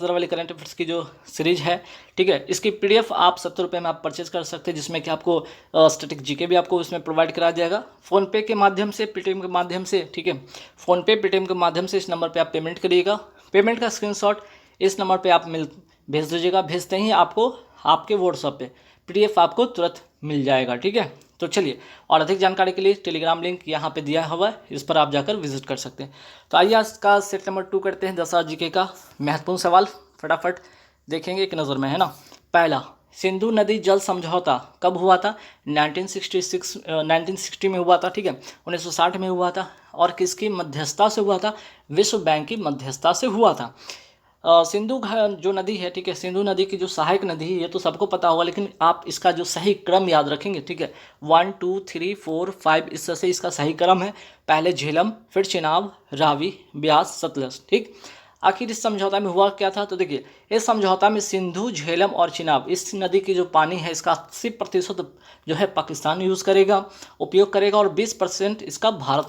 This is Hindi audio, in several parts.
वाली करंट अफेयर्स की जो सीरीज है, ठीक है, इसकी पीडीएफ आप 70 रुपये में आप परचेज कर सकते हैं, जिसमें कि आपको स्टैटिक जीके भी आपको इसमें प्रोवाइड करा जाएगा फ़ोनपे के माध्यम से, पेटीएम के माध्यम से, ठीक है। फ़ोनपे पेटीएम के माध्यम से इस नंबर पे आप पेमेंट करिएगा। पेमेंट का स्क्रीनशॉट इस नंबर पे आप भेज दीजिएगा। भेजते ही आपको आपके व्हाट्सएप पे पीडीएफ आपको तुरंत मिल जाएगा, ठीक है। तो चलिए, और अधिक जानकारी के लिए टेलीग्राम लिंक यहाँ पे दिया हुआ है, इस पर आप जाकर विजिट कर सकते हैं। तो आइए आज का सेट नंबर 2 करते हैं 10 जीके का महत्वपूर्ण सवाल, फटाफट देखेंगे एक नज़र में, है ना। पहला, सिंधु नदी जल समझौता कब हुआ था? 1960 में हुआ था, ठीक है। 1960 में हुआ था। और किसकी मध्यस्थता से हुआ था? विश्व बैंक की मध्यस्थता से हुआ था। सिंधु जो नदी है, ठीक है, सिंधु नदी की जो सहायक नदी है, ये तो सबको पता होगा, लेकिन आप इसका जो सही क्रम याद रखेंगे, ठीक है। 1 2 3 4 5 इस तरह से इसका सही क्रम है। पहले झेलम, फिर चिनाब, रावी, ब्यास, सतलज, ठीक। आखिर इस समझौता में हुआ क्या था? तो देखिए, इस समझौता में सिंधु, झेलम और चिनाब, इस नदी की जो पानी है इसका 80% जो है पाकिस्तान यूज़ करेगा, उपयोग करेगा, और 20% इसका भारत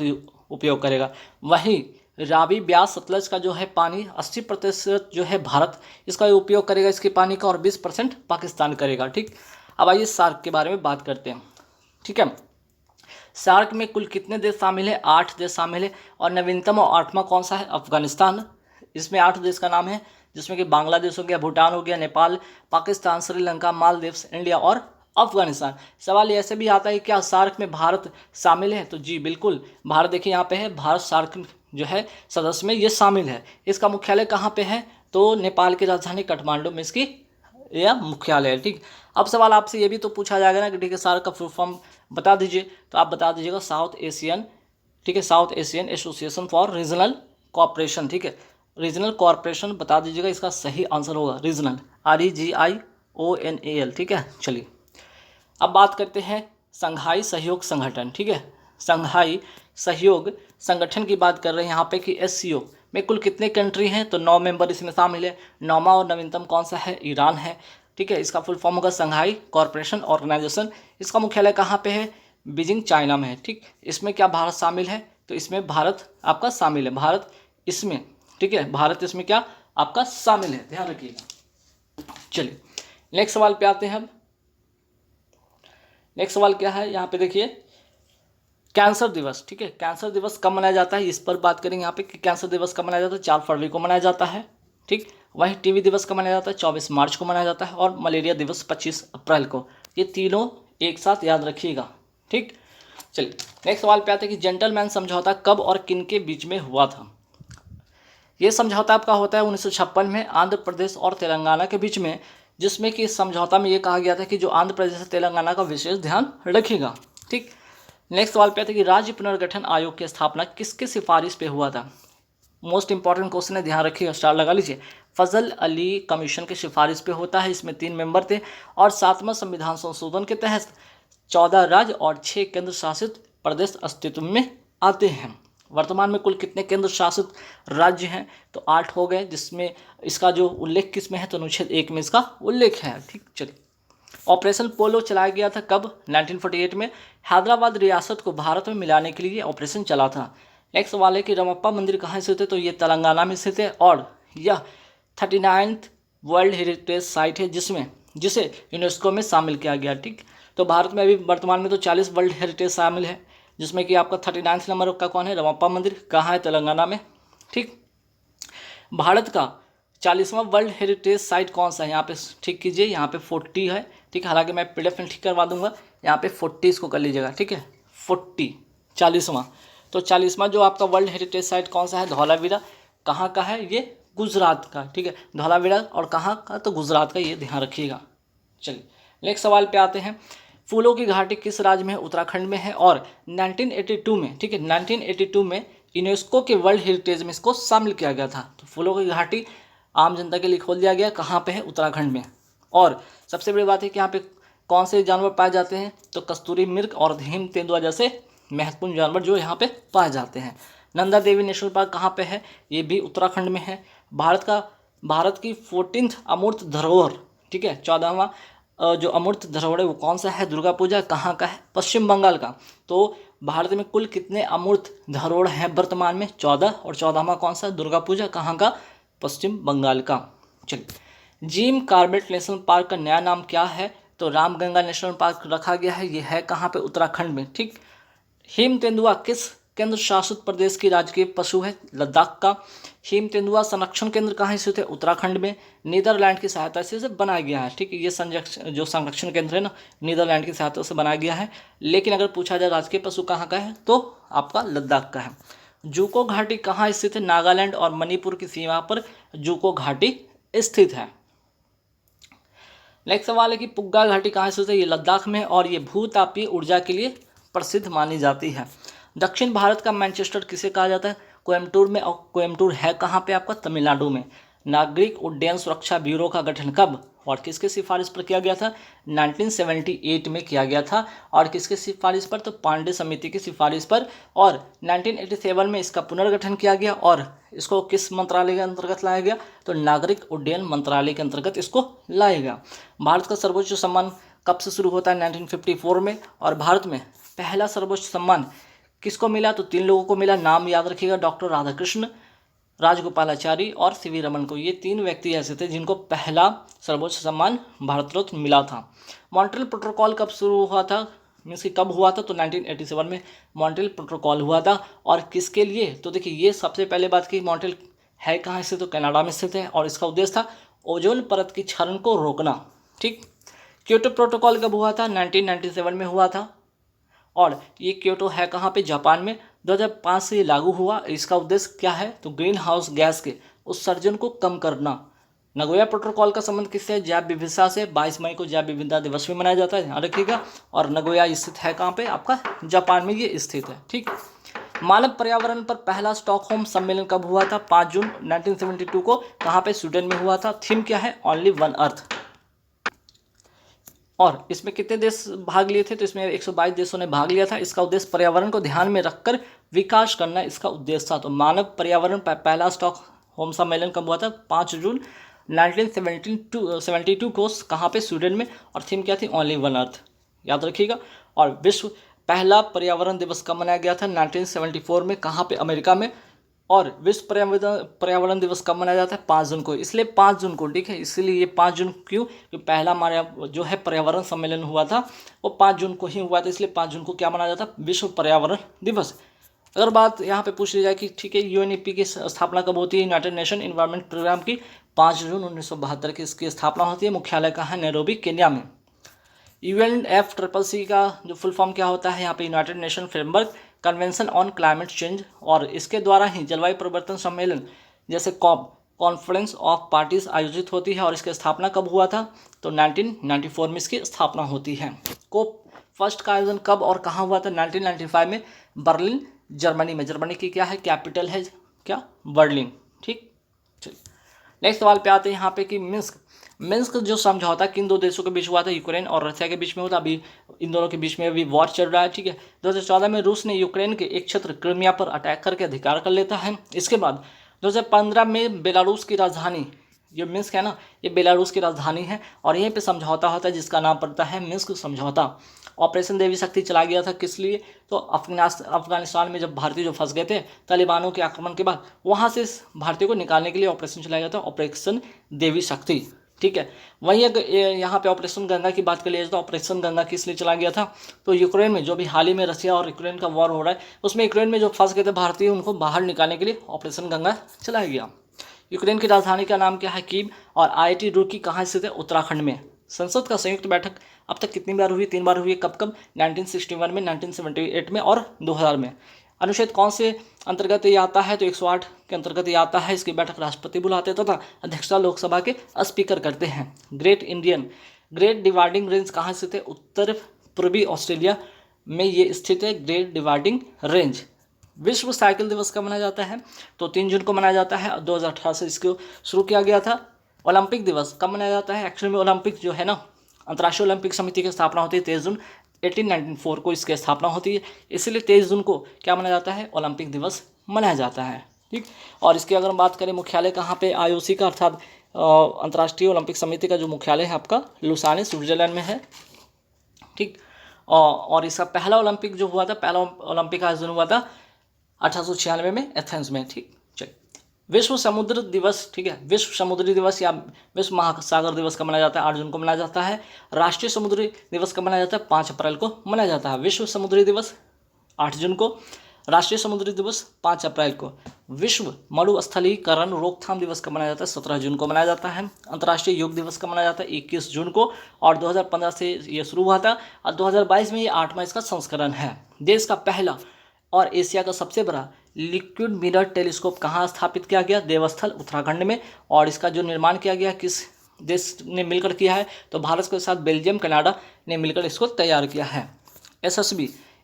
उपयोग करेगा। वहीं रावी, ब्यास, सतलज का जो है पानी 80% जो है भारत इसका उपयोग करेगा, इसके पानी का, और 20% पाकिस्तान करेगा, ठीक। अब आइए सार्क के बारे में बात करते हैं, ठीक है। सार्क में कुल कितने देश शामिल है? 8 देश शामिल है। और नवीनतम और 8वां कौन सा है? अफगानिस्तान। इसमें 8 देश का नाम है, जिसमें कि बांग्लादेश हो गया, भूटान हो गया, नेपाल, पाकिस्तान, श्रीलंका, मालदीव्स, इंडिया और अफगानिस्तान। सवाल ऐसे भी आता है क्या सार्क में भारत शामिल है? तो जी बिल्कुल, भारत देखिए यहाँ पे है, भारत सार्क जो है सदस्य में ये शामिल है। इसका मुख्यालय कहाँ पे है? तो नेपाल की राजधानी काठमांडू में इसकी यह मुख्यालय है, ठीक। अब सवाल आपसे ये भी तो पूछा जाएगा ना कि ठीक है, सार्क का फुल फॉर्म बता दीजिए। तो आप बता दीजिएगा साउथ एशियन, ठीक है, south Asian association for regional cooperation, ठीक है, रीजनल कोऑपरेशन बता दीजिएगा। इसका सही आंसर होगा रीजनल, REGIONAL, ठीक है। चलिए, अब बात करते हैं संघाई सहयोग संगठन, ठीक है। संघाई सहयोग संगठन की बात कर रहे हैं यहाँ पे कि SCO में कुल कितने कंट्री हैं? तो 9 मेंबर इसमें शामिल है। 9वां और नवीनतम कौन सा है? ईरान है, ठीक है। इसका फुल फॉर्म होगा संघाई कॉरपोरेशन ऑर्गेनाइजेशन। इसका मुख्यालय कहाँ पे है? बीजिंग, चाइना में है, ठीक। इसमें क्या भारत शामिल है? तो इसमें भारत आपका शामिल है, भारत इसमें, ठीक है, भारत इसमें क्या आपका शामिल है, ध्यान रखिएगा। चलिए, नेक्स्ट सवाल पे आते हैं हम। नेक्स्ट सवाल क्या है यहाँ पे देखिए, कैंसर दिवस, ठीक है, कैंसर दिवस कब मनाया जाता है? इस पर बात करेंगे यहाँ पे कि कैंसर दिवस कब मनाया जाता है। 4 फरवरी को मनाया जाता है, ठीक। वहीं टीबी दिवस कब मनाया जाता है? 24 मार्च को मनाया जाता है। और मलेरिया दिवस 25 अप्रैल को। ये तीनों एक साथ याद रखिएगा, ठीक। चलिए, नेक्स्ट सवाल पे आते हैं कि जेंटलमैन समझौता कब और किन के बीच में हुआ था? ये समझौता आपका होता है 1956 में आंध्र प्रदेश और तेलंगाना के बीच में, जिसमें कि इस समझौता में ये कहा गया था कि जो आंध्र प्रदेश और तेलंगाना का विशेष ध्यान रखिएगा, ठीक। नेक्स्ट सवाल पे आते हैं कि राज्य पुनर्गठन आयोग की स्थापना किसके सिफारिश पे हुआ था? मोस्ट इंपॉर्टेंट क्वेश्चन है, ध्यान रखिएगा, स्टार लगा लीजिए। फजल अली कमीशन की सिफारिश पे होता है। इसमें 3 मेंबर थे और 7वां संविधान संशोधन के तहत 14 राज्य और 6 केंद्र शासित प्रदेश अस्तित्व में आते हैं। वर्तमान में कुल कितने केंद्र शासित राज्य हैं? तो 8 हो गए, जिसमें इसका जो उल्लेख किस में है? तो अनुच्छेद 1 में इसका उल्लेख है, ठीक। चलिए, ऑपरेशन पोलो चलाया गया था कब? 1948 में। हैदराबाद रियासत को भारत में मिलाने के लिए ऑपरेशन चला था। नेक्स्ट सवाल है कि रमप्पा मंदिर कहाँ स्थित है? तो ये तेलंगाना में स्थित है और यह 39th वर्ल्ड हेरिटेज साइट है, जिसे यूनेस्को में शामिल किया गया, ठीक। तो भारत में अभी वर्तमान में तो 40 वर्ल्ड हेरिटेज शामिल है, जिसमें कि आपका 39 नंबर का कौन है? रमप्पा मंदिर। कहाँ है? तेलंगाना में, ठीक। भारत का 40वां वर्ल्ड हेरिटेज साइट कौन सा है? यहाँ पे ठीक कीजिए, यहाँ पे 40 है, ठीक। हालांकि मैं PDF में ठीक करवा दूंगा, यहाँ पे 40 इसको कर लीजिएगा, ठीक है। 40 40वां। तो 40वां जो आपका वर्ल्ड हेरिटेज साइट कौन सा है? धौलावीरा। कहाँ का है? ये गुजरात का, ठीक है, धौलावीरा। और कहाँ का? तो गुजरात का, ये ध्यान रखिएगा। चलिए, नेक्स्ट सवाल पे आते हैं। फूलों की घाटी किस राज्य में है? उत्तराखंड में है। और 1982 में, ठीक है, 1982 में यूनेस्को के वर्ल्ड हेरिटेज में इसको शामिल किया गया था। तो फूलों की घाटी आम जनता के लिए खोल दिया गया, कहाँ पे है? उत्तराखंड में। और सबसे बड़ी बात है कि यहाँ पे कौन से जानवर पाए जाते हैं? तो कस्तूरी मृग और हिम तेंदुआ जैसे महत्वपूर्ण जानवर जो यहाँ पे पाए जाते हैं। नंदा देवी नेशनल पार्क कहाँ पे है? ये भी उत्तराखंड में है। भारत की 14th अमूर्त धरोहर, ठीक है, 14वां जो अमूर्त धरोहर है वो कौन सा है? दुर्गा पूजा। कहाँ का है? पश्चिम बंगाल का। तो भारत में कुल कितने अमूर्त धरोहर हैं वर्तमान में? 14। और 14वां कौन सा? दुर्गा पूजा। कहाँ का? पश्चिम बंगाल का। चलिए, जिम कॉर्बेट नेशनल पार्क का नया नाम क्या है? तो रामगंगा नेशनल पार्क रखा गया है। ये है कहाँ पे? उत्तराखंड में। ठीक। हिम तेंदुआ किस केंद्र शासित प्रदेश की राजकीय पशु है? लद्दाख का। हिम तेंदुआ संरक्षण केंद्र कहाँ स्थित है? उत्तराखंड में। नीदरलैंड की सहायता से इसे बनाया गया है। ठीक है, ये जो संरक्षण केंद्र है ना, नीदरलैंड की सहायता से बनाया गया है। लेकिन अगर पूछा जाए राजकीय पशु कहाँ का है, तो आपका लद्दाख का है। जूको घाटी कहाँ स्थित है? नागालैंड और मणिपुर की सीमा पर जूको घाटी स्थित है। नेक्स्ट सवाल है कि पुग्गा घाटी कहाँ स्थित है? ये लद्दाख में, और ये भूतापीय ऊर्जा के लिए प्रसिद्ध मानी जाती है। दक्षिण भारत का मैनचेस्टर किसे कहा जाता है? कोयम्बटूर में। और कोयम्बटूर है कहाँ पे? आपका तमिलनाडु में। नागरिक उड्डयन सुरक्षा ब्यूरो का गठन कब और किसके सिफारिश पर किया गया था? 1978 में किया गया था। और किसके सिफारिश पर? तो पांडे समिति की सिफारिश पर। और 1987 में इसका पुनर्गठन किया गया। और इसको किस मंत्रालय के अंतर्गत लाया गया? तो नागरिक उड्डयन मंत्रालय के अंतर्गत इसको लाया गया। भारत का सर्वोच्च सम्मान कब से शुरू होता है? 1954 में। और भारत में पहला सर्वोच्च सम्मान किसको मिला? तो 3 लोगों को मिला। नाम याद रखिएगा, डॉक्टर राधाकृष्ण, राजगोपालाचारी और सीवी रमन को। ये 3 व्यक्ति ऐसे थे जिनको पहला सर्वोच्च सम्मान भारत रत्न मिला था। मॉन्ट्रियल प्रोटोकॉल कब शुरू हुआ था? मीन्स कि कब हुआ था? तो 1987 में मॉन्ट्रियल प्रोटोकॉल हुआ था। और किसके लिए? तो देखिए, ये सबसे पहले बात की, मॉन्ट्रियल है कहाँ स्थित? तो कनाडा में स्थित है। और इसका उद्देश्य था ओजोन परत की क्षरण को रोकना। ठीक। क्योटो प्रोटोकॉल कब हुआ था? 1997 में हुआ था। और ये क्योटो है कहाँ पे? जापान में। 2005 से ये लागू हुआ। इसका उद्देश्य क्या है? तो ग्रीन हाउस गैस के उत्सर्जन को कम करना। नगोया प्रोटोकॉल का संबंध किससे? जैव विविधता से। 22 मई को जैव विविधता दिवस भी मनाया जाता है, ध्यान रखिएगा। और नगोया स्थित है कहाँ पे? आपका जापान में ये स्थित है। ठीक। मानव पर्यावरण पर पहला स्टॉकहोम सम्मेलन कब हुआ था? 5 जून 1972 को। कहाँ पे? स्वीडन में हुआ था। थीम क्या है? Only one earth. और इसमें कितने देश भाग लिए थे? तो इसमें 122 देशों ने भाग लिया था। इसका उद्देश्य पर्यावरण को ध्यान में रखकर विकास करना इसका उद्देश्य था। तो मानव पर्यावरण पहला स्टॉकहोम सम्मेलन कब हुआ था? 5 जून 1972 को। कहाँ पे? स्वीडन में। और थीम क्या थी? ओनली वन अर्थ, याद रखिएगा। और विश्व पहला पर्यावरण दिवस कब मनाया गया था? 1974 में। कहाँ पे? अमेरिका में। और विश्व पर्यावरण दिवस कब मनाया जाता है? 5 जून को। इसलिए 5 जून को, ठीक है, इसलिए ये 5 जून क्यों? क्योंकि पहला हमारा जो है पर्यावरण सम्मेलन हुआ था वो 5 जून को ही हुआ था, इसलिए 5 जून को क्या मनाया जाता है? विश्व पर्यावरण दिवस। अगर बात यहाँ पे पूछ ली जाए कि ठीक है, यूएनईपी की स्थापना कब होती है? यूनाइटेड नेशन इन्वायरमेंट प्रोग्राम की 5 जून 1972 की इसकी स्थापना होती है। मुख्यालय कहाँ है? नैरोबी, केन्या में। UNFCCC का जो फुल फॉर्म क्या होता है? यहाँ पे United nation framework convention on climate change. और इसके द्वारा ही जलवायु परिवर्तन सम्मेलन जैसे कॉप कॉन्फ्रेंस ऑफ पार्टीज आयोजित होती है। और इसकी स्थापना कब हुआ था? तो 1994 में इसकी स्थापना होती है। कोप फर्स्ट का आयोजन कब और कहाँ हुआ था? 1995 में बर्लिन, जर्मनी में। जर्मनी की क्या है? कैपिटल है क्या? बर्लिन। ठीक। नेक्स्ट सवाल पे आते हैं यहाँ पे कि मिन्स्क जो समझौता किन 2 देशों के बीच हुआ था? यूक्रेन और रशिया के बीच में हुआ था। अभी इन दोनों के बीच में अभी वॉर चल रहा है। ठीक है। 2014 में रूस ने यूक्रेन के एक क्षेत्र क्रीमिया पर अटैक करके अधिकार कर लेता है। इसके बाद 2015 में बेलारूस की राजधानी, ये मिन्स्क है ना, ये बेलारूस की राजधानी है। और यहीं पे समझौता होता है जिसका नाम पड़ता है मिन्स्क समझौता। ऑपरेशन देवी शक्ति चला गया था किस लिए? तो अफगानिस्तान में जब भारतीय जो फंस गए थे तालिबानों के आक्रमण के बाद, वहाँ से भारतीयों को निकालने के लिए ऑपरेशन चलाया गया था, ऑपरेशन देवी शक्ति। ठीक है। वहीं अगर यहाँ पे ऑपरेशन गंगा की बात कर लिया जाए तो ऑपरेशन गंगा किस लिए चला गया था? तो यूक्रेन में जो भी हाल ही में रशिया और यूक्रेन का वॉर हो रहा है, उसमें यूक्रेन में जो फंस गए थे भारतीय, उनको बाहर निकालने के लिए ऑपरेशन गंगा चलाया गया। यूक्रेन की राजधानी का नाम क्या है? कीव। और IIT रुड़की कहाँ स्थित है? उत्तराखंड में। संसद का संयुक्त बैठक अब तक कितनी बार हुई? 3 बार हुई है। कब कब? 1961 में, 1978 में और 2000 में। अनुच्छेद कौन से अंतर्गत ये आता है? तो 108 के अंतर्गत ये आता है। इसकी बैठक राष्ट्रपति बुलाते तथा अध्यक्षता लोकसभा के स्पीकर करते हैं। ग्रेट डिवाइडिंग रेंज कहाँ स्थित है? उत्तर पूर्वी ऑस्ट्रेलिया में ये स्थित है, ग्रेट डिवाइडिंग रेंज। विश्व साइकिल दिवस कब मनाया जाता है? तो 3 जून को मनाया जाता है। 2018 से इसको शुरू किया गया था। ओलंपिक दिवस कब मनाया जाता है? एक्चुअली में ओलंपिक जो है ना, अंतर्राष्ट्रीय ओलंपिक समिति की स्थापना होती है 23 जून 1894 को इसकी स्थापना होती है। इसलिए 23 जून को क्या मनाया जाता है? ओलंपिक दिवस मनाया जाता है। ठीक। और इसकी अगर हम बात करें मुख्यालय कहाँ पे? IOC का अर्थात अंतर्राष्ट्रीय ओलंपिक समिति का जो मुख्यालय है आपका लुसाने, स्विट्जरलैंड में है। ठीक। और इसका पहला ओलंपिक जो हुआ था, पहला ओलंपिक आयोजन हुआ था 1896 में एथेंस में। ठीक। चलिए, विश्व समुद्र दिवस, ठीक है, विश्व समुद्री दिवस या विश्व महासागर दिवस कब मनाया जाता है? 8 जून को मनाया जाता है। राष्ट्रीय समुद्री दिवस कब मनाया जाता है? 5 अप्रैल को मनाया जाता है। विश्व समुद्री दिवस 8 जून को, राष्ट्रीय समुद्री दिवस 5 अप्रैल को। विश्व मरुस्थलीकरण रोकथाम दिवस कब मनाया जाता है? 17 जून को मनाया जाता है। अंतर्राष्ट्रीय योग दिवस कब मनाया जाता है? 21 जून को, और 2015 से ये शुरू हुआ था और 2022 में ये 8वां इसका संस्करण है। देश का पहला और एशिया का सबसे बड़ा लिक्विड मिरर टेलीस्कोप कहाँ स्थापित किया गया? देवस्थल उत्तराखंड में। और इसका जो निर्माण किया गया किस देश ने मिलकर किया है? तो भारत के साथ बेल्जियम, कनाडा ने मिलकर इसको तैयार किया है।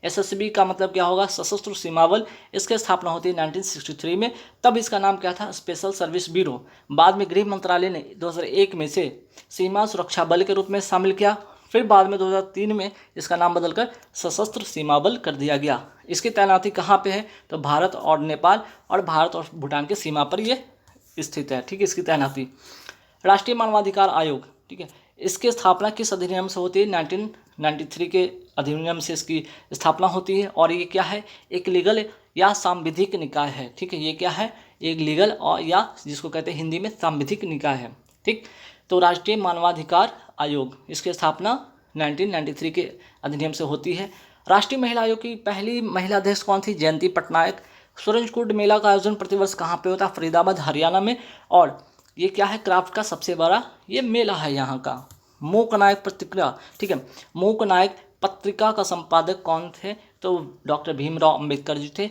एसएसबी का मतलब क्या होगा? सशस्त्र सीमा बल। इसकी स्थापना होती है 1963 में। तब इसका नाम क्या था? Special service bureau. बाद में गृह मंत्रालय ने 2001 में से सीमा सुरक्षा बल के रूप में शामिल किया। फिर बाद में 2003 में इसका नाम बदलकर सशस्त्र सीमा बल कर दिया गया। इसकी तैनाती कहाँ पे है? तो भारत और नेपाल और भारत और भूटान की सीमा पर ये स्थित है, ठीक है, इसकी तैनाती। राष्ट्रीय मानवाधिकार आयोग, ठीक है, इसकी स्थापना किस अधिनियम से होती है? 1993 के अधिनियम से इसकी स्थापना होती है। और ये क्या है? एक लीगल या सांविधिक निकाय है, ठीक है, ये क्या है? एक लीगल और या जिसको कहते हैं हिंदी में सांविधिक निकाय है, ठीक। तो राष्ट्रीय मानवाधिकार आयोग, इसकी स्थापना 1993 के अधिनियम से होती है। राष्ट्रीय महिला आयोग की पहली महिला अध्यक्ष कौन थी? जयंती पटनायक। सूरजकुंड मेला का आयोजन प्रतिवर्ष कहाँ पे होता है? फरीदाबाद, हरियाणा में। और ये क्या है? क्राफ्ट का सबसे बड़ा ये मेला है यहाँ का। मूक नायक पत्रिका, ठीक है, मूक नायक पत्रिका का संपादक कौन थे? तो डॉक्टर भीमराव अंबेडकर जी थे।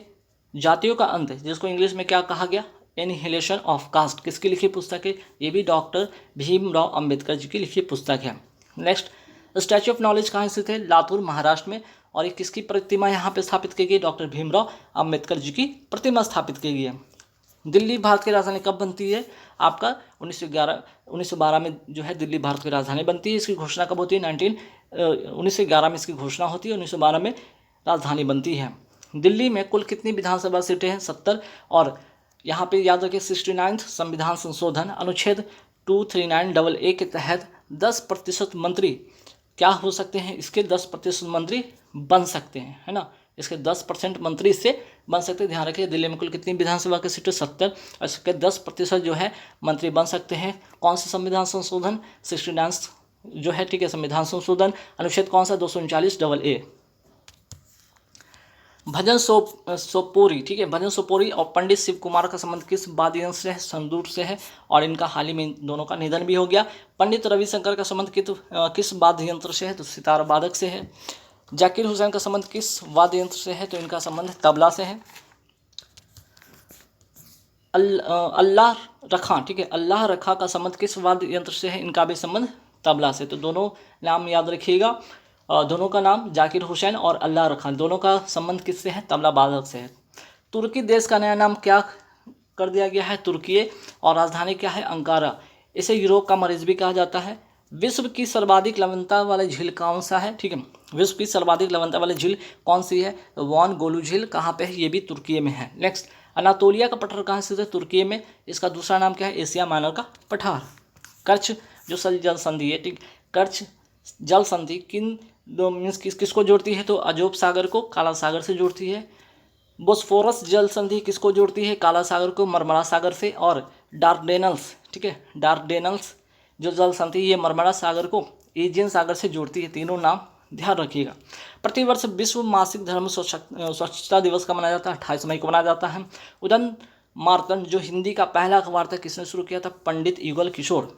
जातियों का अंत, जिसको इंग्लिश में क्या कहा गया? एनिहिलेशन ऑफ कास्ट, किसकी लिखी पुस्तक है? ये भी डॉक्टर भीमराव अंबेडकर जी की लिखी पुस्तक है। नेक्स्ट, स्टैच्यू ऑफ नॉलेज कहाँ स्थित है? लातूर, महाराष्ट्र में। और ये किसकी प्रतिमा यहाँ पे स्थापित की गई? डॉक्टर भीमराव अंबेडकर जी की प्रतिमा स्थापित की गई है। दिल्ली भारत की राजधानी कब बनती है? आपका 1912 में जो है दिल्ली भारत की राजधानी बनती है। इसकी घोषणा कब होती है? 1911 में इसकी घोषणा होती है, 1912 में राजधानी बनती है। दिल्ली में कुल कितनी विधानसभा सीटें हैं? 70। और यहाँ पे याद रखिए 69 संविधान संशोधन अनुच्छेद 239AA के तहत 10% मंत्री क्या हो सकते हैं? इसके 10% मंत्री बन सकते हैं, है ना। इसके 10% मंत्री इससे बन सकते हैं। ध्यान रखिए दिल्ली में कुल कितनी विधानसभा की सीटें? 70। और इसके 10% जो है मंत्री बन सकते हैं। कौन सा संविधान संशोधन? 69 जो है, ठीक है, संविधान संशोधन अनुच्छेद कौन सा? 239AA। भजन सोपोरी, ठीक है, भजन सोपोरी और पंडित शिव कुमार का संबंध किस वाद्य यंत्र से है? संतूर से है। और इनका हाल ही में दोनों का निधन भी हो गया। पंडित रविशंकर का संबंध किस वाद्य यंत्र से है? तो सितार वादक से है। जाकिर हुसैन का संबंध किस वाद्य यंत्र से है? तो इनका संबंध तबला से है। अल्लाह रखा, ठीक है, अल्लाह रखा का संबंध किस वाद्य यंत्र से है? इनका भी संबंध तबला से। तो दोनों नाम याद रखिएगा। दोनों का नाम जाकिर हुसैन और अल्लाह रखा, दोनों का संबंध किससे है? तबला वादक से है। तुर्की देश का नया नाम क्या कर दिया गया है? तुर्की। और राजधानी क्या है? अंकारा। इसे यूरोप का मरीज भी कहा जाता है। विश्व की सर्वाधिक लवणता वाली झील कौन सा है? ठीक है, विश्व की सर्वाधिक लवणता वाली झील कौन सी है? वॉन गोलू झील कहाँ पे है? ये भी तुर्की में है। नेक्स्ट, अनातोलिया का पठार कहाँ स्थित है? तुर्की में। इसका दूसरा नाम क्या है? एशिया माइनर का पठार। कर्च जो जल संधि है, ठीक, कर्च जल संधि किन दो मीन्स किसको जोड़ती है? तो अजोब सागर को काला सागर से जोड़ती है। बोस्फोरस जल संधि किसको जोड़ती है? काला सागर को मरमरा सागर से। और डार्डेनल्स, ठीक है, डार्डेनल्स जो जल संधि ये मरमरा सागर को एजियन सागर से जोड़ती है। तीनों नाम ध्यान रखिएगा। प्रतिवर्ष विश्व मासिक धर्म स्वच्छता दिवस का मनाया जाता है, 28 मई को मनाया जाता है। उदन मार्तंड जो हिंदी का पहला अखबार था किसने शुरू किया था? पंडित युगल किशोर।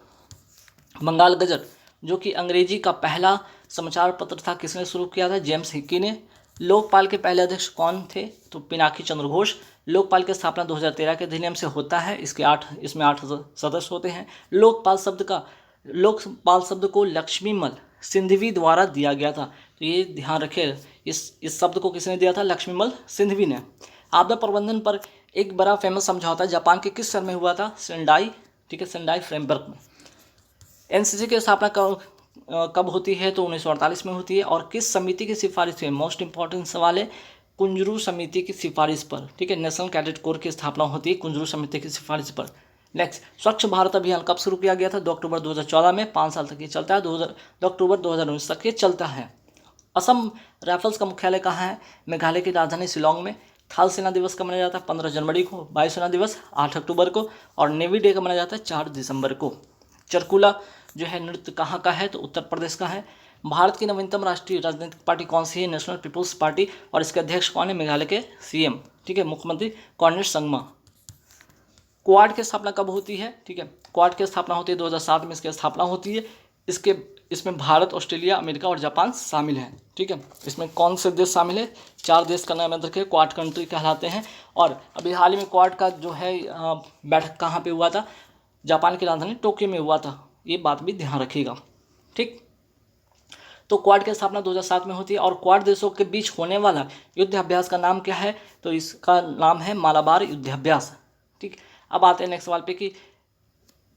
बंगाल गजट जो कि अंग्रेजी का पहला समाचार पत्र था किसने शुरू किया था? जेम्स हिक्की ने। लोकपाल के पहले अध्यक्ष कौन थे? तो पिनाकी चंद्र घोष। लोकपाल की स्थापना 2013 के अधिनियम से होता है। इसमें 8 सदस्य होते हैं। लोकपाल शब्द को लक्ष्मीमल सिंधवी द्वारा दिया गया था। तो ये ध्यान रखें, इस शब्द को किसने दिया था? लक्ष्मीमल सिंधवी ने। आपदा प्रबंधन पर एक बड़ा फेमस समझौता जापान के किस शहर में हुआ था? सेंडाई, ठीक है, सेंडाई फ्रेमवर्क में। एनसीसी की स्थापना कब होती है? तो 1948 में होती है। और किस समिति की सिफारिश पे? मोस्ट इंपॉर्टेंट सवाल है, कुंजरू समिति की सिफारिश पर, ठीक है, नेशनल कैडेट कोर की स्थापना होती है कुंजरू समिति की सिफारिश पर। नेक्स्ट, स्वच्छ भारत अभियान कब शुरू किया गया था? 2 अक्टूबर 2014 में। 5 साल तक ये चलता है। 2 अक्टूबर 2019 तक ये चलता है। असम राइफल्स का मुख्यालय कहाँ है? मेघालय की राजधानी शिलोंग में। थल सेना दिवस कब मनाया जाता है? 15 जनवरी को। वायुसेना दिवस 8 अक्टूबर को। और नेवी डे कब मनाया जाता है? 4 दिसंबर को। चरकुला जो है नृत्य कहाँ का है? तो उत्तर प्रदेश का है। भारत की नवीनतम राष्ट्रीय राजनीतिक पार्टी कौन सी है? National People's Party. और इसके अध्यक्ष कौन है? मेघालय के सीएम, ठीक है, मुख्यमंत्री कॉर्नेट संगमा। क्वाड की स्थापना कब होती है? ठीक है, क्वाड की स्थापना होती है 2007 में, इसकी स्थापना होती है। इसमें भारत, ऑस्ट्रेलिया, अमेरिका और जापान शामिल हैं, ठीक है। इसमें कौन से देश शामिल है? 4 देश का नाम याद रखें, क्वाड कंट्री कहलाते हैं। और अभी हाल ही में क्वाड का जो है बैठक कहाँ पे हुआ था? जापान की राजधानी टोक्यो में हुआ था, ये बात भी ध्यान रखिएगा, ठीक। तो क्वाड की स्थापना 2007 में होती है। और क्वाड देशों के बीच होने वाला युद्ध अभ्यास का नाम क्या है? तो इसका नाम है मालाबार युद्धाभ्यास, ठीक। अब आते हैं नेक्स्ट सवाल पे कि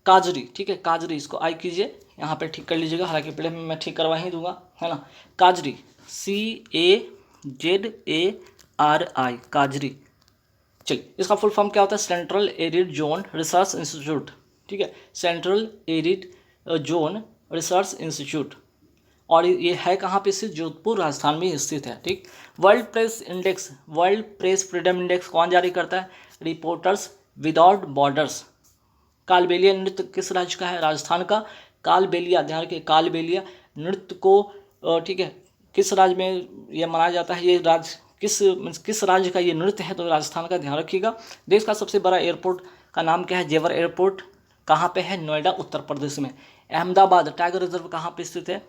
काजरी, ठीक है, काजरी, इसको आई कीजिए, यहाँ पे ठीक कर लीजिएगा, हालांकि पहले मैं ठीक करवा ही दूंगा, है ना। काजरी, CAZARI, काजरी। चलिए, इसका फुल फॉर्म क्या होता है? Central arid zone research institute, ठीक है, central arid zone research institute. और ये है कहाँ पे स्थित? जोधपुर, राजस्थान में स्थित है, ठीक। World press index, world press freedom index कौन जारी करता है? Reporters without borders. कालबेलिया नृत्य किस राज्य का है? राजस्थान का। कालबेलिया, ध्यान रखिए, कालबेलिया नृत्य को, ठीक है, किस राज्य में यह मनाया जाता है? ये राज्य किस राज्य का ये नृत्य है? तो राजस्थान का, ध्यान रखिएगा। देश का सबसे बड़ा एयरपोर्ट का नाम क्या है? जेवर एयरपोर्ट। कहाँ पे है? नोएडा, उत्तर प्रदेश में। अहमदाबाद टाइगर रिजर्व कहाँ पे स्थित है?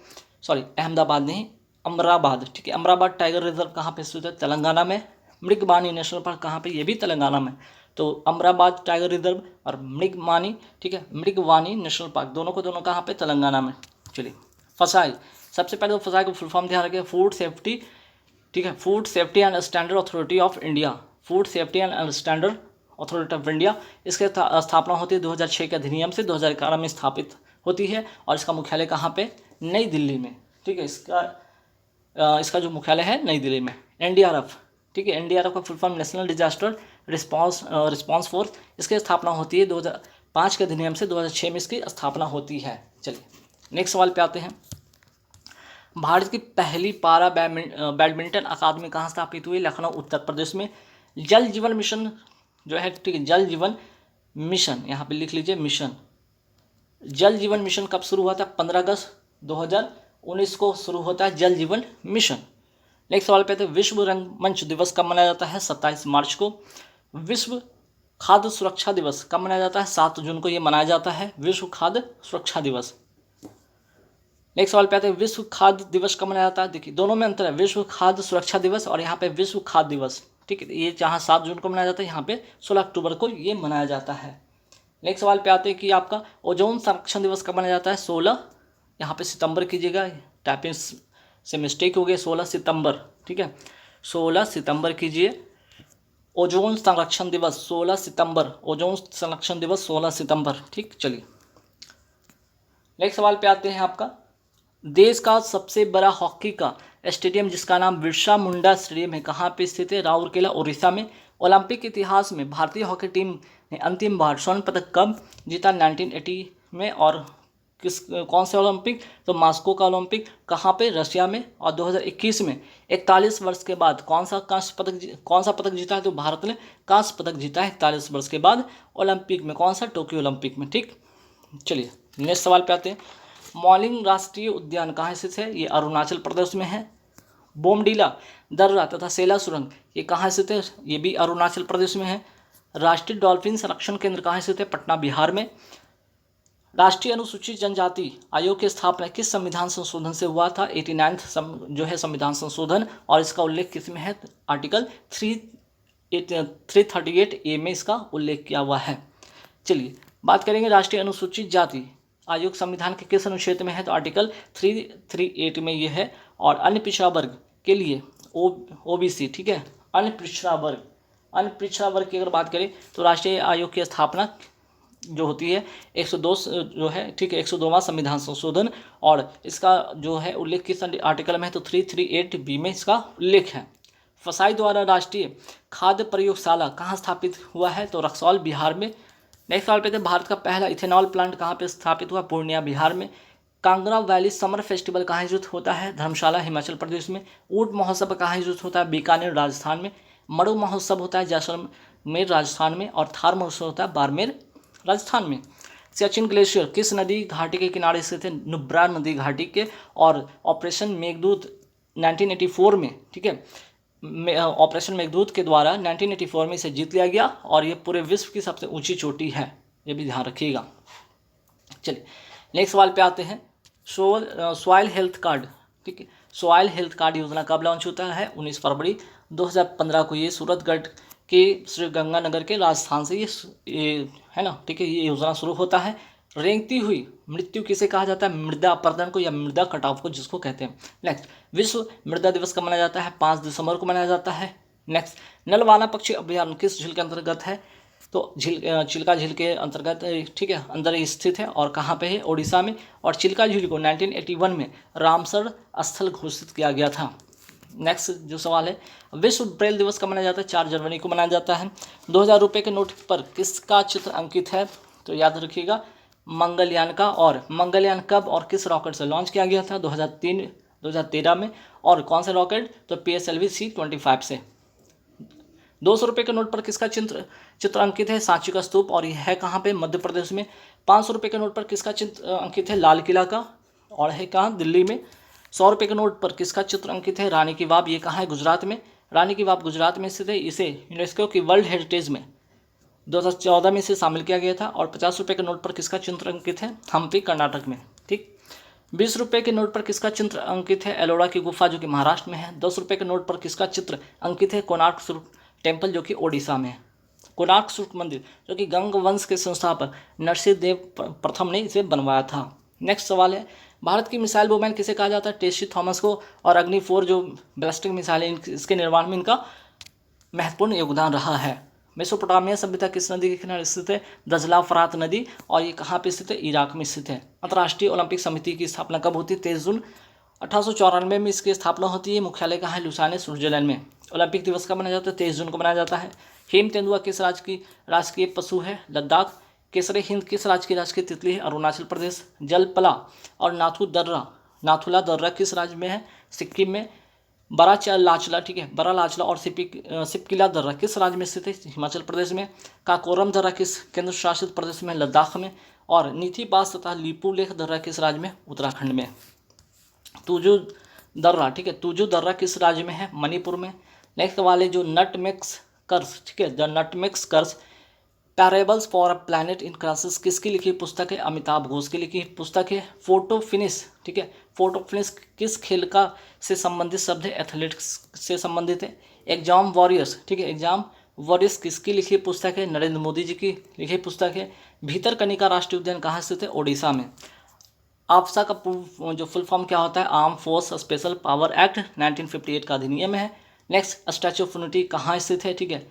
सॉरी, अहमदाबाद नहीं, अमराबाद, ठीक है, अमराबाद टाइगर रिजर्व कहाँ पे स्थित है? तेलंगाना में। मृगबानी नेशनल पार्क कहाँ पे? ये भी तेलंगाना में। तो अमराबाद टाइगर रिजर्व और मृगवानी, ठीक है, मृगवानी नेशनल पार्क, दोनों को दोनों कहाँ पे? तेलंगाना में। चलिए, फसाई, सबसे पहले तो फसाई को फुल फॉर्म ध्यान रखिए, फूड सेफ्टी, ठीक है, food safety and standard authority of India, food safety and standard authority of India. इसके स्थापना होती है 2006 के अधिनियम से, 2011 में स्थापित होती है। और इसका मुख्यालय कहाँ पे? नई दिल्ली में, ठीक है। इसका जो मुख्यालय है नई दिल्ली में। एनडीआरएफ, ठीक है, एनडीआरएफ का full form national disaster response force. इसकी स्थापना होती है 2005 के अधिनियम से, 2006 में इसकी स्थापना होती है। चलिए, नेक्स्ट सवाल पे आते हैं। भारत की पहली पारा बैडमिंटन अकादमी कहाँ स्थापित हुई? लखनऊ, उत्तर प्रदेश में। जल जीवन मिशन जो है, ठीक है, जल जीवन मिशन, यहाँ पे लिख लीजिए मिशन। जल जीवन मिशन कब शुरू हुआ था? 15 अगस्त 2019 को शुरू होता है जल जीवन मिशन। नेक्स्ट सवाल पे आते हैं, विश्व रंगमंच दिवस कब मनाया जाता है? 27 मार्च को। विश्व खाद्य सुरक्षा दिवस कब मनाया जाता है? 7 जून को ये मनाया जाता है, विश्व खाद्य सुरक्षा दिवस। नेक्स्ट सवाल पे आते हैं, विश्व खाद्य दिवस कब मनाया जाता है? देखिए, दोनों में अंतर है, विश्व खाद्य सुरक्षा दिवस और यहाँ पे विश्व खाद्य दिवस, ठीक है। ये जहाँ 7 जून को मनाया जाता है, यहाँ पे 16 अक्टूबर को ये मनाया जाता है। नेक्स्ट सवाल पे आते हैं कि आपका ओजोन संरक्षण दिवस कब मनाया जाता है? 16, यहाँ पे सितंबर कीजिएगा, टाइपिंग से मिस्टेक हो गई, 16 सितंबर, ठीक है, 16 सितंबर कीजिए। ओजोन संरक्षण दिवस 16 सितंबर, ओजोन संरक्षण दिवस 16 सितंबर, ठीक। चलिए, नेक्स्ट सवाल पे आते हैं आपका, देश का सबसे बड़ा हॉकी का स्टेडियम जिसका नाम बिरसा मुंडा स्टेडियम है, कहाँ पे स्थित है? राउरकेला, उड़ीसा में। ओलंपिक इतिहास में भारतीय हॉकी टीम ने अंतिम बार स्वर्ण पदक कब जीता? 1980 में। और कौन से ओलंपिक? तो मास्को का ओलंपिक। कहाँ पे? रशिया में। और 2021 में 41 वर्ष के बाद कौन सा पदक जीता है? तो भारत ने कांस्य पदक जीता है 41 वर्ष के बाद ओलंपिक में। कौन सा? टोक्यो ओलंपिक में, ठीक। चलिए, नेक्स्ट सवाल पे आते हैं, मॉलिंग राष्ट्रीय उद्यान कहाँ स्थित है? ये अरुणाचल प्रदेश में है। बोमडीला दर्रा तथा सेला सुरंग ये कहाँ स्थित है? ये भी अरुणाचल प्रदेश में है। राष्ट्रीय डॉल्फिन संरक्षण केंद्र कहाँ स्थित है? पटना, बिहार में। राष्ट्रीय अनुसूचित जनजाति आयोग की स्थापना किस संविधान संशोधन से हुआ था? 89 जो है संविधान संशोधन, और इसका उल्लेख किस में है? आर्टिकल 338A में इसका उल्लेख किया हुआ है। चलिए, बात करेंगे राष्ट्रीय अनुसूचित जाति आयोग संविधान के किस अनुच्छेद में है? तो आर्टिकल 338 में ये है। और अन्य पिछड़ा वर्ग के लिए OBC, ठीक है, अन्य पिछड़ा वर्ग की अगर बात करें तो राष्ट्रीय आयोग की स्थापना जो होती है 102 जो है, ठीक है, 102वां संविधान संशोधन, और इसका जो है उल्लेख किस आर्टिकल में है? तो 338B में इसका उल्लेख है। फसाई द्वारा राष्ट्रीय खाद्य प्रयोगशाला कहाँ स्थापित हुआ है? तो रक्सौल, बिहार में। नेक्स्ट सवाल पे थे, भारत का पहला इथेनॉल प्लांट कहाँ पे स्थापित हुआ? पूर्णिया, बिहार में। कांगड़ा वैली समर फेस्टिवल कहाँ आयोजित होता है? धर्मशाला, हिमाचल प्रदेश में। ऊंट महोत्सव कहाँ आयोजित होता है? बीकानेर, राजस्थान में। मड़ु महोत्सव होता है जैसलमेर राजस्थान में, और थार महोत्सव होता है बाड़मेर राजस्थान में। सियाचिन ग्लेशियर किस नदी घाटी के किनारे स्थित है? नुब्रा नदी घाटी के। और ऑपरेशन मेघदूत 1984 में, ठीक है, ऑपरेशन मेघदूत के द्वारा 1984 में इसे जीत लिया गया, और ये पूरे विश्व की सबसे ऊंची चोटी है, ये भी ध्यान रखिएगा। चलिए नेक्स्ट सवाल पे आते हैं। सॉइल हेल्थ कार्ड, ठीक है, सॉइल हेल्थ कार्ड योजना कब लॉन्च होता है? 19 फरवरी 2015 को। ये सूरतगढ़ के श्री गंगानगर के राजस्थान से ये है ना, ठीक है, ये योजना शुरू होता है। रेंगती हुई मृत्यु किसे कहा जाता है? मृदा अपरदन को या मृदा कटाव को जिसको कहते हैं। नेक्स्ट, विश्व मृदा दिवस कब मनाया जाता है? 5 दिसंबर को मनाया जाता है। नेक्स्ट, नलवाना पक्षी अभ्यारण्य किस झील के अंतर्गत है? तो चिल्का झील के अंतर्गत, ठीक है, अंदर ही स्थित है, और कहाँ पे है? ओडिशा में। और चिल्का झील को 1981 में रामसर स्थल घोषित किया गया था। नेक्स्ट जो सवाल है, विश्व ब्रेल दिवस कब मनाया जाता है? 4 जनवरी को मनाया जाता है। 2000 रुपये के नोट पर किसका चित्र अंकित है? तो याद रखिएगा मंगलयान का। और मंगलयान कब और किस रॉकेट से लॉन्च किया गया था? 2013 में। और कौन सा रॉकेट? तो PSLV C-25 से। 200 रुपये के नोट पर किसका चित्र अंकित है? सांची का स्तूप, और यह है कहाँ पे? मध्य प्रदेश में। 500 रुपये के नोट पर किसका चित्र अंकित है? लाल किला का, और है कहाँ? दिल्ली में। 100 रुपये के नोट पर किसका चित्र अंकित है? रानी की वाव, ये कहाँ है? गुजरात में। रानी की वाव गुजरात में स्थित है। इसे यूनेस्को की वर्ल्ड हेरिटेज में 2014 में इसे शामिल किया गया था। और 50 रुपये के नोट पर किसका चित्र अंकित है? हम्पी, कर्नाटक में। ठीक। 20 रुपये के नोट पर किसका चित्र अंकित है? एलोरा की गुफा, जो कि महाराष्ट्र में है। 10 रुपये के नोट पर किसका चित्र अंकित है? कोणार्क सूर्य टेम्पल, जो कि ओडिशा में है। कोणार्क सूर्य मंदिर, जो कि गंग वंश के संस्थापक नरसिंहदेव प्रथम ने इसे बनवाया था। नेक्स्ट सवाल है, भारत की मिसाइल वुमेन किसे कहा जाता है? टेसी थॉमस को। और अग्नि 4 जो बैलिस्टिक मिसाइल है, इसके निर्माण में इनका महत्वपूर्ण योगदान रहा है। मेसोपोटामिया सभ्यता किस नदी के किनारे स्थित है? दजला फरात नदी। और ये कहाँ पे स्थित है? इराक में स्थित है। अंतर्राष्ट्रीय ओलंपिक समिति की स्थापना कब होती है? 23 जून 1894 में इसकी स्थापना होती है। मुख्यालय कहाँ है? लुसाने, स्विट्जरलैंड में। ओलंपिक दिवस कब मनाया जाता है? 23 जून को मनाया जाता है। हेम तेंदुआ किस राज्य की राजकीय पशु है? लद्दाख। केसरे हिंद किस राज्य की राजकीय तितली है? अरुणाचल प्रदेश। जलपला और नाथुला दर्रा किस राज्य में है? सिक्किम में। बड़ा लाचला, ठीक है, बड़ा लाचला और सिपकिला दर्रा किस राज्य में स्थित है? हिमाचल प्रदेश में। काकोरम दर्रा किस केंद्र शासित प्रदेश में? लद्दाख में। और नीथी पास तथा लिपुलेख दर्रा किस राज्य में? उत्तराखंड में। तुजू दर्रा, ठीक है, तुजू दर्रा किस राज्य में है? मणिपुर में। नेक्स्ट वाले जो नटमेक्स कर्स, ठीक है, the nutmeg's curse parables for a planet in crisis किसकी लिखी पुस्तक है? अमिताभ घोष की लिखी पुस्तक है। फोटो फिनिश, ठीक है, फोटो फिनिश किस खेल का से संबंधित शब्द है? एथलेटिक्स से संबंधित है। एग्जाम वॉरियर्स, ठीक है, एग्जाम वॉरियर्स किसकी लिखी पुस्तक है? नरेंद्र मोदी जी की लिखी पुस्तक है। भीतरकनिका राष्ट्रीय उद्यान कहाँ स्थित है? ओडिशा में। आफ्सा का जो फुल फॉर्म क्या होता है? Arm force special power act 1958 का अधिनियम है। नेक्स्ट, स्टैच्यू ऑफ यूनिटी कहाँ स्थित है? ठीक है,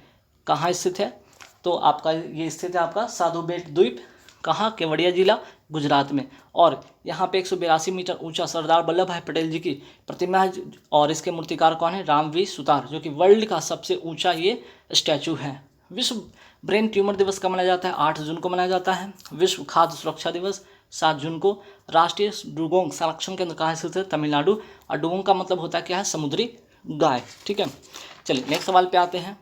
कहाँ स्थित है? तो आपका ये स्थित है आपका साधु बेट द्वीप, कहाँ? केवड़िया जिला, गुजरात में। और यहाँ पे 182 मीटर ऊंचा सरदार वल्लभ भाई पटेल जी की प्रतिमा है, और इसके मूर्तिकार कौन है? रामवी सुतार, जो कि वर्ल्ड का सबसे ऊंचा ये स्टैचू है। विश्व ब्रेन ट्यूमर दिवस कब मनाया जाता है? 8 जून को मनाया जाता है। विश्व खाद्य सुरक्षा दिवस 7 जून को। राष्ट्रीय डुगोंग संरक्षण केंद्र कहाँ स्थित है? तमिलनाडु। और डुगोंग का मतलब होता है क्या है? समुद्री गाय। ठीक है, चलिए नेक्स्ट सवाल पे आते हैं।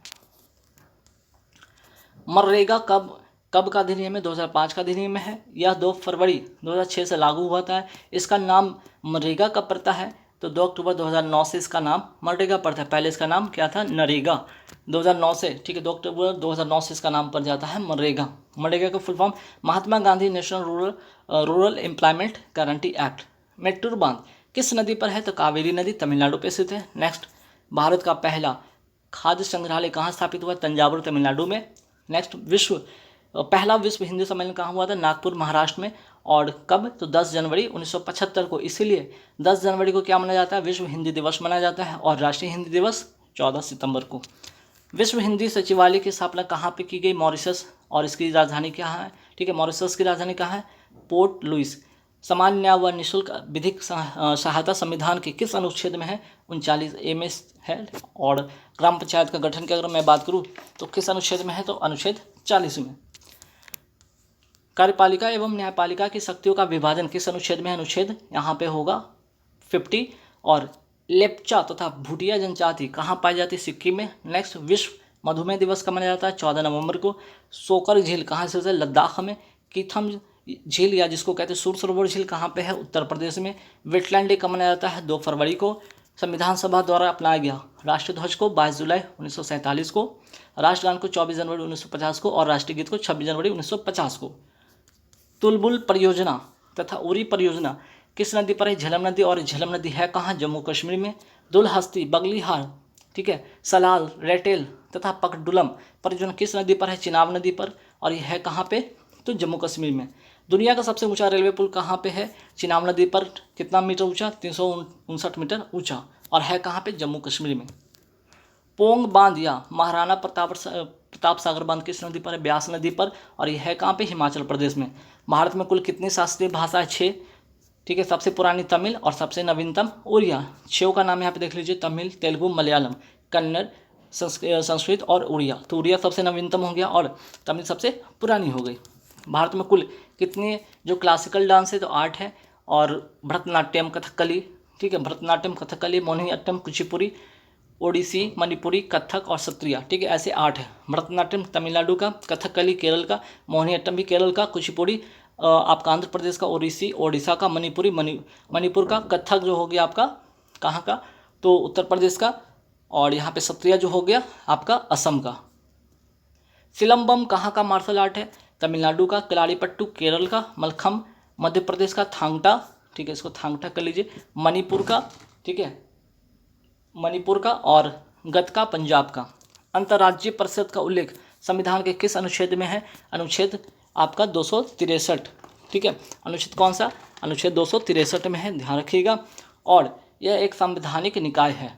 मनरेगा कब का अधिनियम है? 2005 का अधिनियम है। यह 2 फरवरी 2006 से लागू हुआ था। इसका नाम मनरेगा कब पड़ता है? तो 2 अक्टूबर 2009 से इसका नाम मनरेगा पड़ता है। पहले इसका नाम क्या था? नरेगा। 2009 से, ठीक है, 2 अक्टूबर 2009 से इसका नाम पड़ जाता है मनरेगा। मनरेगा का full form Mahatma Gandhi national rural employment guarantee act. Mettur बांध किस नदी पर है? तो कावेरी नदी, तमिलनाडु पे स्थित है। नेक्स्ट, भारत का पहला खाद्य संग्रहालय कहाँ स्थापित हुआ? तंजावुर, तमिलनाडु में। नेक्स्ट, पहला विश्व हिंदी सम्मेलन कहाँ हुआ था? नागपुर, महाराष्ट्र में। और कब? तो 10 जनवरी 1975 को। इसीलिए 10 जनवरी को क्या मनाया जाता है? विश्व हिंदी दिवस मनाया जाता है। और राष्ट्रीय हिंदी दिवस 14 सितंबर को। विश्व हिंदी सचिवालय की स्थापना कहाँ पे की गई? मॉरिशस। और इसकी राजधानी क्या है? ठीक है, मॉरिशस की राजधानी कहाँ है? Port Louis. सामान्य न्याय व निःशुल्क विधिक सहायता संविधान के किस अनुच्छेद में है? 39A में है। और ग्राम पंचायत का गठन की अगर मैं बात करूँ तो किस अनुच्छेद में है? तो अनुच्छेद 40 में। कार्यपालिका एवं न्यायपालिका की शक्तियों का विभाजन किस अनुच्छेद में है? अनुच्छेद यहाँ पे होगा 50। और लेप्चा तथा भूटिया जनजाति कहाँ पाई जाती है? सिक्किम में। नेक्स्ट, विश्व मधुमेह दिवस कब मनाया जाता है? 14 नवंबर को। सोकर झील कहाँ से है? लद्दाख में। कीथम झील या जिसको कहते हैं सूर सरोवर झील कहाँ पे है? उत्तर प्रदेश में। वेटलैंड डे कब मनाया जाता है? 2 फरवरी को। संविधान सभा द्वारा अपनाया गया राष्ट्रीय ध्वज को 22 जुलाई 1947 को, राष्ट्रगान को 24 जनवरी 1950 को और राष्ट्रीय गीत को 26 जनवरी 1950 को। तुलबुल परियोजना तथा उरी परियोजना किस नदी पर है? झेलम नदी। और झेलम नदी है कहाँ? जम्मू कश्मीर में। दुलहस्ती, बगलीहार, ठीक है, सलाल, रेटेल तथा पकडुलम परियोजना किस नदी पर है? चिनाब नदी पर। और यह है कहाँ पे? तो जम्मू कश्मीर में। दुनिया का सबसे ऊंचा रेलवे पुल कहाँ पे है? चिनाब नदी पर। कितना मीटर ऊंचा? 359 मीटर ऊंचा। और है कहाँ पे? जम्मू कश्मीर में। पोंग बांध या महाराणा प्रताप सागर बांध किस नदी पर है? ब्यास नदी पर। और यह है कहाँ पे? हिमाचल प्रदेश में। भारत में कुल कितनी शास्त्रीय भाषा है? 6, ठीक है। सबसे पुरानी तमिल और सबसे नवीनतम उड़िया। 6 का नाम यहाँ पे देख लीजिए, तमिल, तेलुगु, मलयालम, कन्नड़, संस्कृत और उड़िया। तो उड़िया सबसे नवीनतम हो गया और तमिल सबसे पुरानी हो गई। भारत में कुल कितने जो क्लासिकल डांस है? तो 8 है। और भरतनाट्यम, कथकली, ठीक है, भरतनाट्यम, कथकली, मोहिनीअट्टम, कुचिपुड़ी, ओडिसी, मणिपुरी, कथक और सत्रिया, ठीक है, ऐसे 8 है। भरतनाट्यम तमिलनाडु का, कथकली केरल का, मोहिनीअट्टम भी केरल का, कुचिपुड़ी आपका आंध्र प्रदेश का, ओडिसी ओडिशा का, मणिपुरी मणिपुर का, कथक जो हो गया आपका कहाँ का? तो उत्तर प्रदेश का। और यहाँ पे सत्रिया जो हो गया आपका असम का। सिलम्बम कहाँ का मार्शल आर्ट है? तमिलनाडु का। कलारीपट्टू केरल का। मलखम मध्य प्रदेश का। थांगटा, ठीक है, इसको थांगटा कर लीजिए, मणिपुर का, ठीक है, मणिपुर का। और गतका पंजाब का। अंतर्राज्यीय परिषद का उल्लेख संविधान के किस अनुच्छेद में है? अनुच्छेद आपका 263, ठीक है। अनुच्छेद कौन सा? अनुच्छेद 263 में है, ध्यान रखिएगा। और यह एक संवैधानिक निकाय है,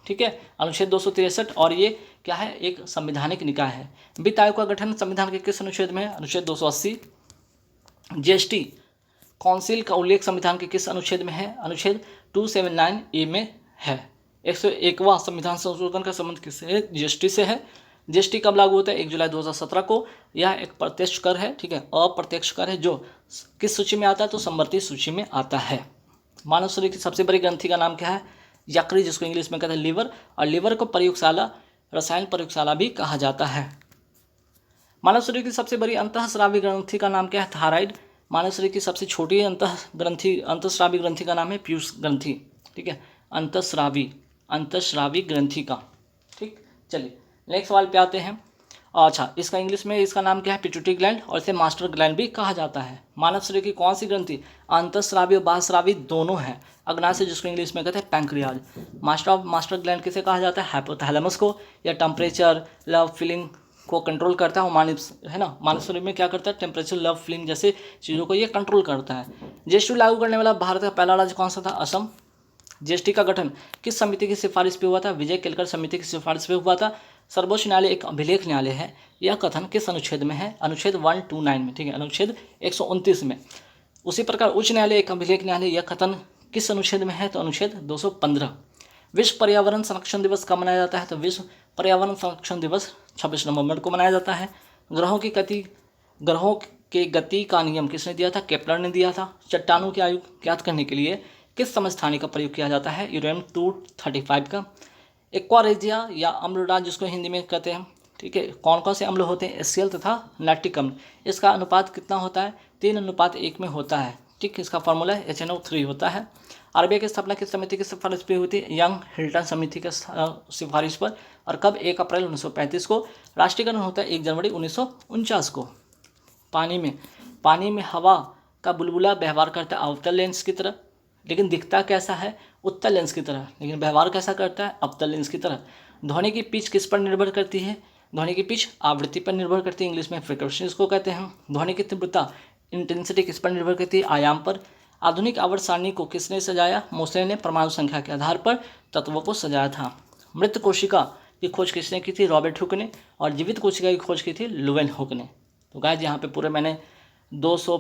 ठीक है, अनुच्छेद 263। और ये क्या है? एक संवैधानिक निकाय है। वित्त आयोग का गठन संविधान के किस अनुच्छेद में है? अनुच्छेद 280। जीएसटी काउंसिल का उल्लेख संविधान के किस अनुच्छेद में है? अनुच्छेद 279A में है। 101वां संविधान संशोधन का संबंध किससे है? जीएसटी से है। जीएसटी कब लागू होता है? 1 जुलाई 2017 को। यह एक प्रत्यक्ष कर है, ठीक है, अप्रत्यक्ष कर है जो किस सूची में आता है? तो समवर्ती सूची में आता है। मानव शरीर की सबसे बड़ी ग्रंथि का नाम क्या है? यकृत, जिसको इंग्लिश में कहते हैं लीवर। और लीवर को प्रयोगशाला, रसायन प्रयोगशाला भी कहा जाता है। मानव शरीर की सबसे बड़ी अंतःस्रावी ग्रंथि का नाम क्या है? थायराइड। मानव शरीर की सबसे छोटी अंतःस्रावी ग्रंथि का नाम है पीयूष ग्रंथि, ठीक है, अंतःस्रावी ग्रंथि का, ठीक। चलिए नेक्स्ट सवाल पे आते हैं। अच्छा, इसका इंग्लिश में इसका नाम क्या है? पिट्यूटरी ग्लैंड, और इसे मास्टर ग्लैंड भी कहा जाता है। मानव शरीर की कौन सी ग्रंथि अंतःस्रावी और बाह्यस्रावी दोनों है? अग्नाशय, जिसको इंग्लिश में कहते हैं पैंक्रियाज। मास्टर ग्लैंड किसे कहा जाता है? हाइपोथैलेमस को। या टेम्परेचर, लव, फीलिंग को कंट्रोल करता है, मानव है ना, मानव शरीर में क्या करता है? टेम्परेचर, लव, फीलिंग जैसे चीज़ों को ये कंट्रोल करता है। जीएसटी लागू करने वाला भारत का पहला राज्य कौन सा था? असम। जीएसटी का गठन किस समिति की सिफारिश पे हुआ था? विजय केलकर समिति की सिफारिश पे हुआ था। सर्वोच्च न्यायालय एक अभिलेख न्यायालय है। यह कथन किस अनुच्छेद में है? अनुच्छेद 129 में, ठीक है, अनुच्छेद 129 में। उसी प्रकार उच्च न्यायालय एक अभिलेख न्यायालय, यह कथन किस अनुच्छेद में है? तो अनुच्छेद 215। विश्व पर्यावरण संरक्षण दिवस कब मनाया जाता है? तो विश्व पर्यावरण संरक्षण दिवस 26 नवंबर को मनाया जाता है। ग्रहों के गति का नियम किसने दिया था? केपलर ने दिया था। चट्टानों की आयु ज्ञात करने के लिए किस समस्थानिक का प्रयोग किया जाता है? यूरेनियम 235 का। एक्वारेजिया या अम्लराज, जिसको हिंदी में कहते हैं, ठीक है, कौन कौन से अम्ल होते हैं? एसियल तथा लैक्टिक अम्ल। इसका अनुपात कितना होता है? 3:1 में होता है, ठीक। इसका फॉर्मूला HNO3 होता है। आरबीआई की स्थापना किस समिति की सिफारिश पे हुई थी? यंग हिल्टन समिति के सिफारिश पर। और कब? 1 अप्रैल 1935 को। राष्ट्रीयकरण होता है 1 जनवरी 1949 को। पानी में हवा का बुलबुला व्यवहार करता है अवतल लेंस की तरह, लेकिन दिखता कैसा है? उत्तल लेंस की तरह, लेकिन व्यवहार कैसा करता है? अवतल लेंस की तरह। ध्वनि की पिच किस पर निर्भर करती है? ध्वनि की पिच आवृत्ति पर निर्भर करती है, इंग्लिश में फ्रीक्वेंसी इसको कहते हैं। ध्वनि की तीव्रता इंटेंसिटी किस पर निर्भर करती है? आयाम पर। आधुनिक आवर्त सारणी को किसने सजाया? मोसले ने परमाणु संख्या के आधार पर तत्वों को सजाया था। मृत कोशिका की खोज किसने की थी? रॉबर्ट हुक ने। और जीवित कोशिका की खोज की थी लुवेन हुक ने। तो गाइस यहाँ पे पूरे मैंने 200